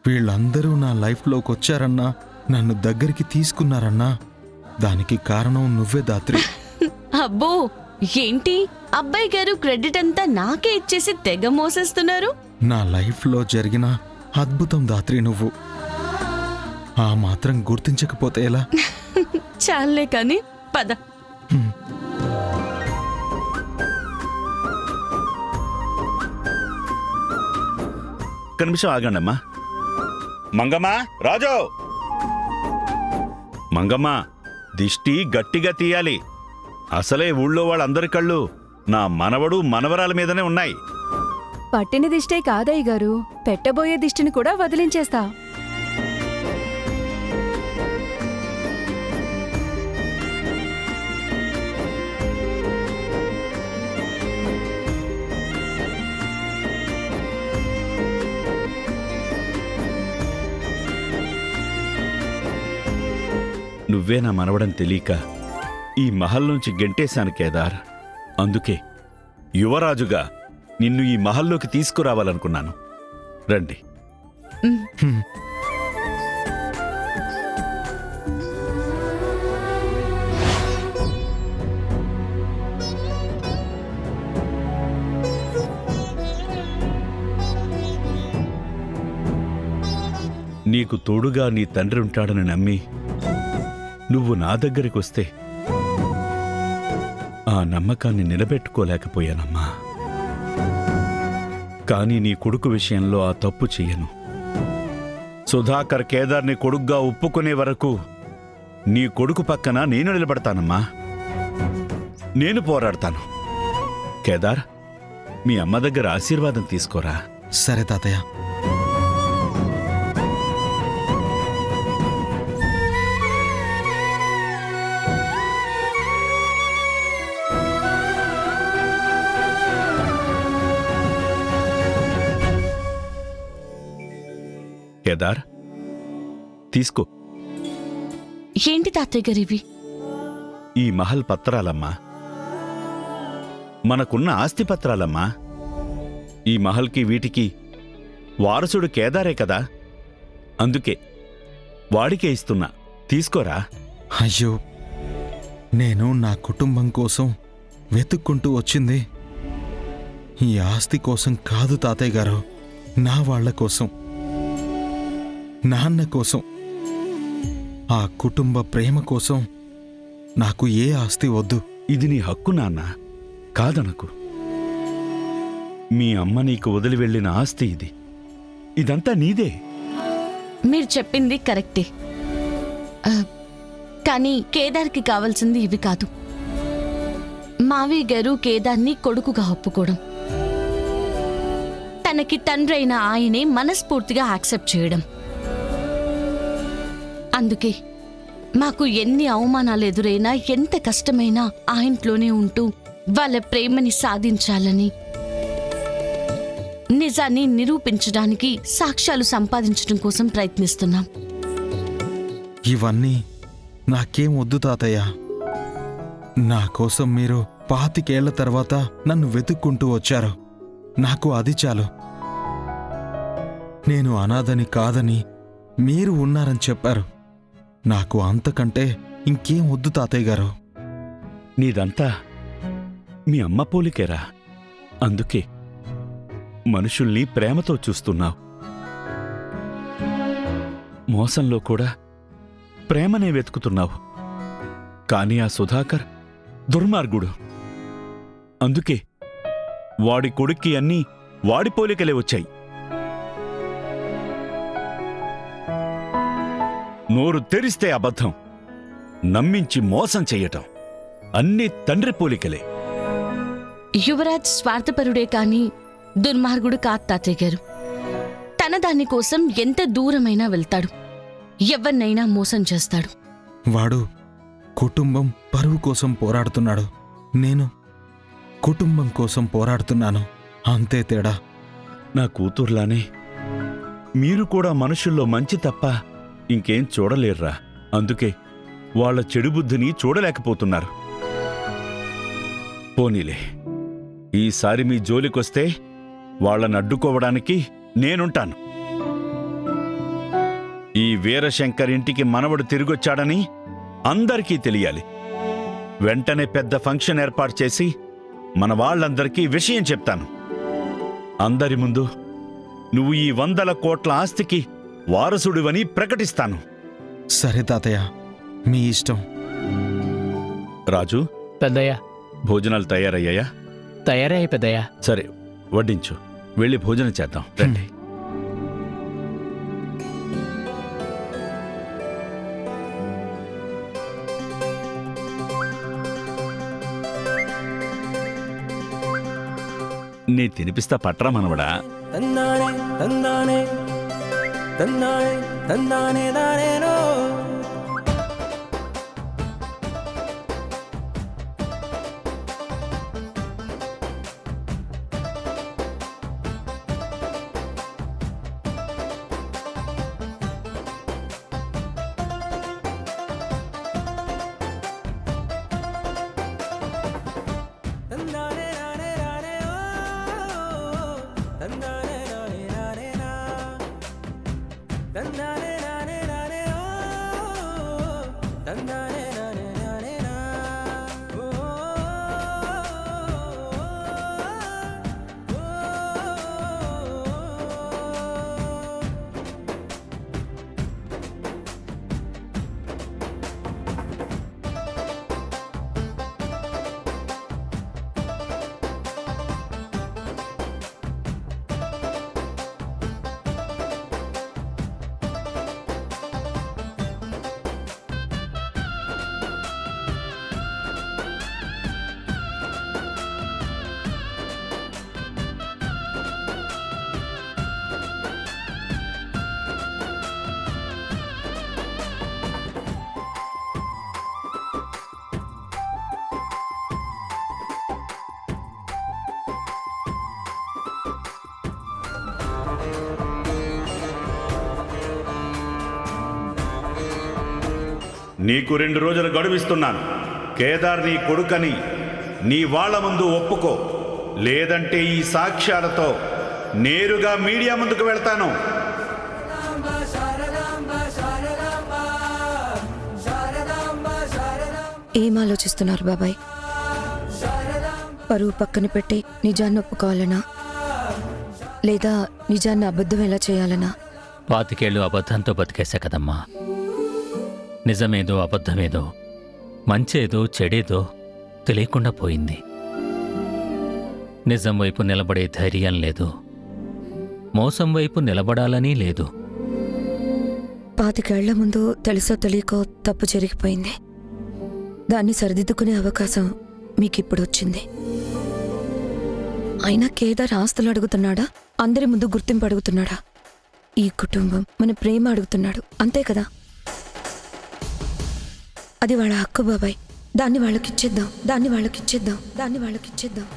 వీళ్ళందరూ నా లైఫ్లోకి వచ్చారన్నా, నన్ను దగ్గరికి తీసుకున్నారన్నా, దానికి కారణం నువ్వే దాత్రి. అబ్బో, ఏంటి అబ్బాయి గారు క్రెడిట్ అంతా నాకే ఇచ్చేసి తెగ మోసేస్తున్నారు? నా లైఫ్లో జరిగిన అద్భుతం దాత్రి నువ్వు. ఆ మాత్రం గుర్తించకపోతే ఎలా? చాలే కాని పద. ఒక్క నిమిషం ఆగండమ్మా. మంగమ్మ, రాజు! మంగమ్మ, దిష్టి గట్టిగా తీయాలి. అసలే ఊళ్ళో వాళ్ళందరి కళ్ళు నా మనవడు మనవరాల మీదనే ఉన్నాయి. పట్టిన దిష్టే కాదయ్య గారు, పెట్టబోయే దిష్టిని కూడా వదిలించేస్తా. నువ్వే నా మనవడం తెలియక ఈ మహల్ నుంచి గెంటేశాను కేదార్. అందుకే యువరాజుగా నిన్ను ఈ మహల్లోకి తీసుకురావాలనుకున్నాను. రండి. నీకు తోడుగా నీ తండ్రి ఉంటాడని నమ్మి నువ్వు నా దగ్గరికి వస్తే ఆ నమ్మకాన్ని నిలబెట్టుకోలేకపోయానమ్మా. కానీ నీ కొడుకు విషయంలో ఆ తప్పు చెయ్యను. సుధాకర్ కేదార్ని కొడుగ్గా ఒప్పుకునే వరకు నీ కొడుకు పక్కన నేను నిలబడతానమ్మా. నేను పోరాడతాను. కేదార్, మీ అమ్మ దగ్గర ఆశీర్వాదం తీసుకోరా. సరే తాతయ్య. కేదార్, తీసుకో. ఏంటి తాతయ్య గారు ఇవి? ఈ మహల్ పత్రాలమ్మా. మనకున్న ఆస్తి పత్రాలమ్మా. ఈ మహల్కి వీటికి వారసుడు కేదారే కదా, అందుకే వాడికే ఇస్తున్నా. తీసుకోరా. అయ్యో, నేను నా కుటుంబం కోసం వెతుక్కుంటూ వచ్చింది ఈ ఆస్తి కోసం కాదు తాతయ్య గారు. నా వాళ్ల కోసం, నాన్న కోసం, ఆ కుటుంబ ప్రేమ కోసం. నాకు ఏ ఆస్తి వద్దు. ఇది నీ హక్కు నాన్న, కాదనకు. మీ అమ్మ నీకు వదిలి వెళ్ళిన ఆస్తి ఇది. ఇదంతా నీదే. మీరు చెప్పింది కరెక్టే. కానీ కేదార్కి కావాల్సింది ఇవి కాదు. మావయ్య గారు కేదార్ని కొడుకుగా ఒప్పుకోవడం, తనకి తండ్రి అయిన ఆయనే మనస్ఫూర్తిగా యాక్సెప్ట్ చేయడం. అందుకే మాకు ఎన్ని అవమానాలు ఎదురైనా, ఎంత కష్టమైనా ఆ ఇంట్లోనే ఉంటూ వాళ్ళ ప్రేమని సాధించాలని, నిజాన్ని నిరూపించడానికి సాక్ష్యాలు సంపాదించడం కోసం ప్రయత్నిస్తున్నాం. ఇవన్నీ నాకేం వద్దు తాతయ్య. నా కోసం మీరు 25 ఏళ్ల తర్వాత నన్ను వెతుక్కుంటూ వచ్చారు. నాకు అది చాలు. నేను అనాథని కాదని మీరు ఉన్నారని చెప్పారు. నాకు అంతకంటే ఇంకేం వద్దు తాతయ్య గారు. నీదంతా మీ అమ్మ పోలికేరా. అందుకే మనుషుల్ని ప్రేమతో చూస్తున్నావు. మోసంలో కూడా ప్రేమనే వెతుకుతున్నావు. కానీ ఆ సుధాకర్ దుర్మార్గుడు. అందుకే వాడి కొడుక్కి అన్నీ వాడి పోలికలే వచ్చాయి. నోరు తెరిస్తే అబద్ధం, నమ్మించి మోసం చెయ్యటం అన్నీ తండ్రి పోలికలే. యువరాజ్ స్వార్థపరుడే కాని దుర్మార్గుడు కాదు తాతయ్య గారు. తన దానికోసం ఎంత దూరమైనా వెళ్తాడు, ఎవరినైనా మోసం చేస్తాడు. వాడు కుటుంబం పరువు కోసం పోరాడుతున్నాడు. నేను కుటుంబం కోసం పోరాడుతున్నాను. అంతే తేడా. నా కూతుర్లానే మీరు కూడా మనుషుల్లో మంచి తప్ప ఇంకేం చూడలేర్రా. అందుకే వాళ్ళ చెడుబుద్ధిని చూడలేకపోతున్నారు. పోనీలే, ఈసారి మీ జోలికొస్తే వాళ్ళని అడ్డుకోవడానికి నేనుంటాను. ఈ వీరశంకర్ ఇంటికి మనవడు తిరిగొచ్చాడని అందరికీ తెలియాలి. వెంటనే పెద్ద ఫంక్షన్ ఏర్పాటు చేసి మన వాళ్ళందరికీ విషయం చెప్తాను. అందరి ముందు నువ్వు ఈ 100 కోట్ల ఆస్తికి వారసుడివని ప్రకటిస్తాను. సరే తాతయ్య, మీ ఇష్టం. రాజు, పెద్దయ్య, భోజనాలు తయారయ్యాయా? తయారయ్య పెద్దయ్య. సరే, వడ్డించు. వెళ్ళి భోజనం చేద్దాం రండి. నీ తినిపిస్తా పట్రా మనవడా. తందానే తందానే తందానే తందానే దానేనో తందానే రానే రానే ఓ తందానే రానే రానే నా తందానే రానే రానే ఓ తందానే రానే రానే నా ఓ నీకు 2 రోజులు గడువిస్తున్నాను. కేదార్ నీ కొడుకని నీ వాళ్ళ ముందు ఒప్పుకో, లేదంటే ఈ సాక్ష్యాలతో నేరుగా మీడియా ముందుకు వెళ్తాను. ఏం ఆలోచిస్తున్నారు బాబాయ్? పరువు పక్కన పెట్టి నిజాన్ని ఒప్పుకోవాలనా, లేదా నిజాన్ని అబద్ధం ఎలా చేయాలనా? 25 ఏళ్ళు అబద్ధంతో బతికేశా కదమ్మా. నిజమేదో అబద్ధమేదో, మంచేదో చెడేదో తెలియకుండా పోయింది. నిజం వైపు నిలబడే ధైర్యం లేదు, మోసం వైపు నిలబడాలని లేదు. 25 ఏళ్ల ముందు తెలుసో తెలియకో తప్పు జరిగిపోయింది. దాన్ని సరిదిద్దుకునే అవకాశం మీకిప్పుడు వచ్చింది. అయినా కేదార్ ఆస్తులు అడుగుతున్నాడా, అందరి ముందు గుర్తింపు అడుగుతున్నాడా? ఈ కుటుంబం మన ప్రేమ అడుగుతున్నాడు, అంతే కదా? అది వాళ్ళ హక్కు బాబాయ్. దాన్ని వాళ్ళకిచ్చేద్దాం, దాన్ని వాళ్ళకిచ్చేద్దాం, దాన్ని వాళ్ళకిచ్చేద్దాం.